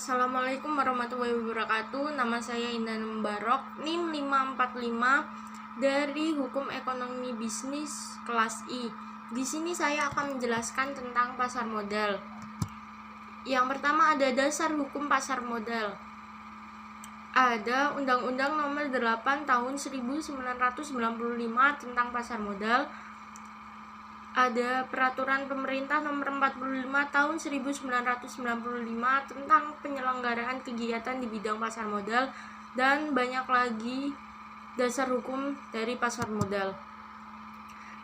Assalamualaikum warahmatullahi wabarakatuh. Nama saya Indah Mubarok, NIM 545 dari Hukum Ekonomi Bisnis kelas I. Di sini saya akan menjelaskan tentang pasar modal. Yang pertama ada dasar hukum pasar modal. Ada Undang-Undang Nomor 8 Tahun 1995 tentang pasar modal. Ada Peraturan Pemerintah Nomor 45 Tahun 1995 tentang penyelenggaraan kegiatan di bidang pasar modal, dan banyak lagi dasar hukum dari pasar modal.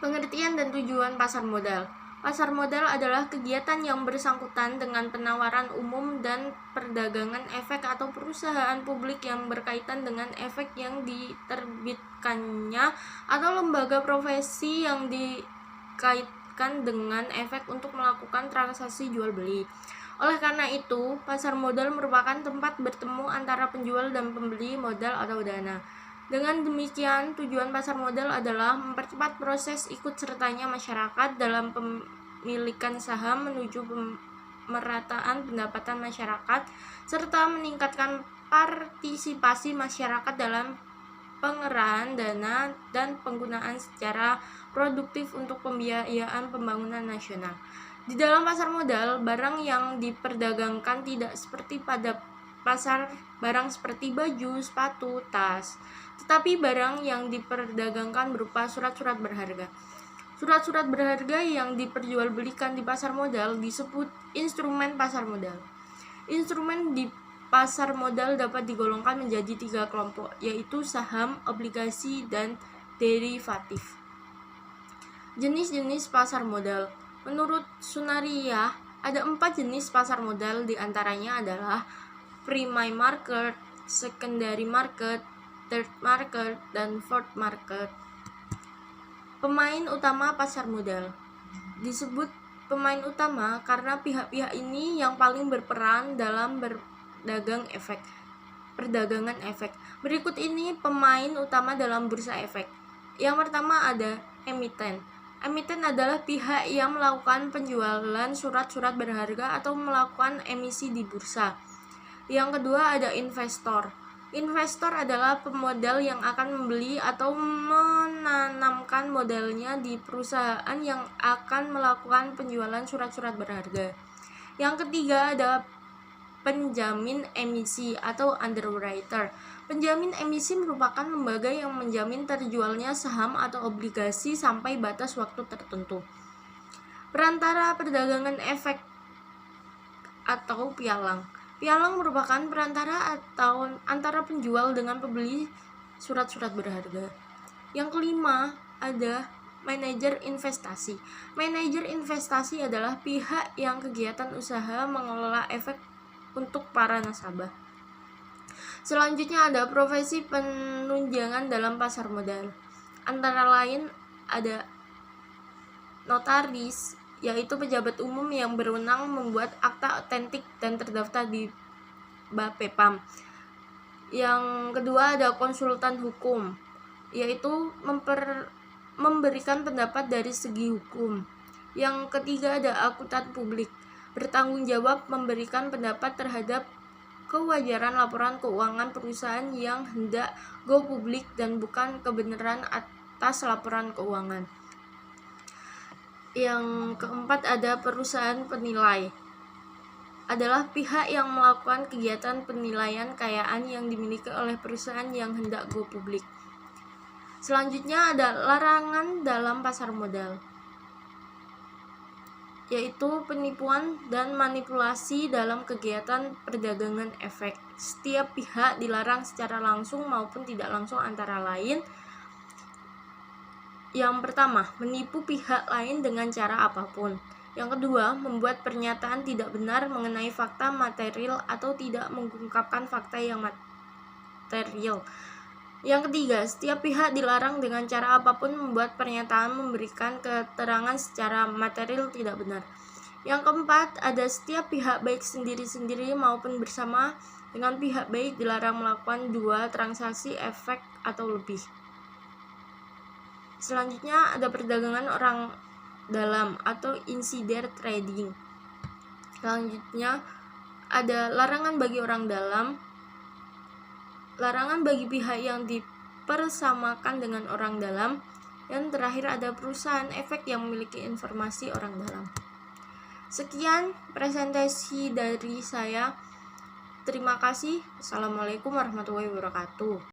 Pengertian dan tujuan pasar modal. Pasar modal adalah kegiatan yang bersangkutan dengan penawaran umum dan perdagangan efek atau perusahaan publik yang berkaitan dengan efek yang diterbitkannya atau lembaga profesi yang dikaitkan dengan efek untuk melakukan transaksi jual beli. Oleh karena itu, pasar modal merupakan tempat bertemu antara penjual dan pembeli modal atau dana. Dengan demikian, tujuan pasar modal adalah mempercepat proses ikut sertanya masyarakat dalam pemilikan saham menuju pemerataan pendapatan masyarakat, serta meningkatkan partisipasi masyarakat dalam pengerahan dana dan penggunaan secara produktif untuk pembiayaan pembangunan nasional. Di dalam pasar modal, barang yang diperdagangkan tidak seperti pada pasar barang seperti baju, sepatu, tas, tetapi barang yang diperdagangkan berupa surat-surat berharga. Surat-surat berharga yang diperjualbelikan di pasar modal disebut instrumen pasar modal. Instrumen di pasar modal dapat digolongkan menjadi 3 kelompok, yaitu saham, obligasi, dan derivatif. Jenis-jenis pasar modal. Menurut Sunaria, ada 4 jenis pasar modal, diantaranya adalah primary market, secondary market, third market, dan fourth market. Pemain utama pasar modal. Disebut pemain utama karena pihak-pihak ini yang paling berperan dalam perdagangan efek. Berikut ini pemain utama dalam bursa efek. Yang pertama ada emiten. Emiten adalah pihak yang melakukan penjualan surat-surat berharga atau melakukan emisi di bursa. Yang kedua ada investor. Investor adalah pemodal yang akan membeli atau menanamkan modalnya di perusahaan yang akan melakukan penjualan surat-surat berharga. Yang ketiga ada penjamin emisi atau underwriter. Penjamin emisi merupakan lembaga yang menjamin terjualnya saham atau obligasi sampai batas waktu tertentu. Perantara perdagangan efek atau pialang. Pialang merupakan perantara atau antara penjual dengan pembeli surat-surat berharga. Yang kelima ada manajer investasi. Manajer investasi adalah pihak yang kegiatan usaha mengelola efek untuk para nasabah. Selanjutnya ada profesi penunjangan dalam pasar modal. Antara lain ada notaris, yaitu pejabat umum yang berwenang membuat akta otentik dan terdaftar di Bapepam. Yang kedua ada konsultan hukum, yaitu memberikan pendapat dari segi hukum. Yang ketiga ada akuntan publik, bertanggung jawab memberikan pendapat terhadap kewajaran laporan keuangan perusahaan yang hendak go publik dan bukan kebenaran atas laporan keuangan. Yang keempat ada perusahaan penilai, adalah pihak yang melakukan kegiatan penilaian kekayaan yang dimiliki oleh perusahaan yang hendak go publik. Selanjutnya ada larangan dalam pasar modal, yaitu penipuan dan manipulasi dalam kegiatan perdagangan efek. Setiap pihak dilarang secara langsung maupun tidak langsung, antara lain yang pertama, menipu pihak lain dengan cara apapun. Yang kedua, membuat pernyataan tidak benar mengenai fakta material atau tidak mengungkapkan fakta yang material. Yang ketiga, setiap pihak dilarang dengan cara apapun membuat pernyataan memberikan keterangan secara material tidak benar. Yang keempat, ada setiap pihak baik sendiri-sendiri maupun bersama dengan pihak baik dilarang melakukan 2 transaksi efek atau lebih. Selanjutnya ada perdagangan orang dalam atau insider trading. Selanjutnya ada larangan bagi orang dalam, larangan bagi pihak yang dipersamakan dengan orang dalam, dan terakhir ada perusahaan efek yang memiliki informasi orang dalam. Sekian presentasi dari saya. Terima kasih. Assalamualaikum warahmatullahi wabarakatuh.